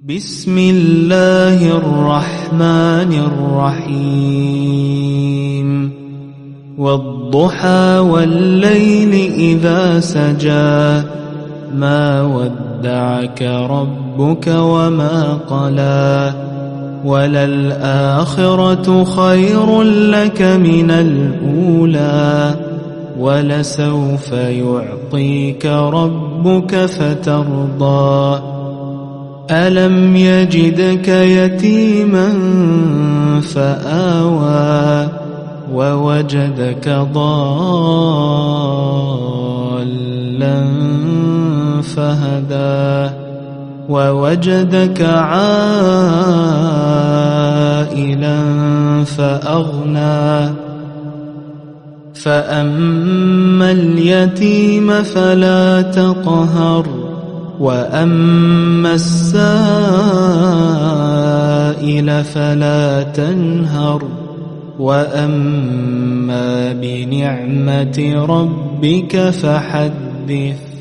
بسم الله الرحمن الرحيم والضحى والليل إذا سجى ما ودعك ربك وما قلى وللآخرة خير لك من الأولى ولسوف يعطيك ربك فترضى ألم يجدك يتيما فآوى ووجدك ضالا فهدى ووجدك عائلا فأغنى فأما اليتيم فلا تقهر وأما السائل فلا تنهر وأما بنعمة ربك فحدث.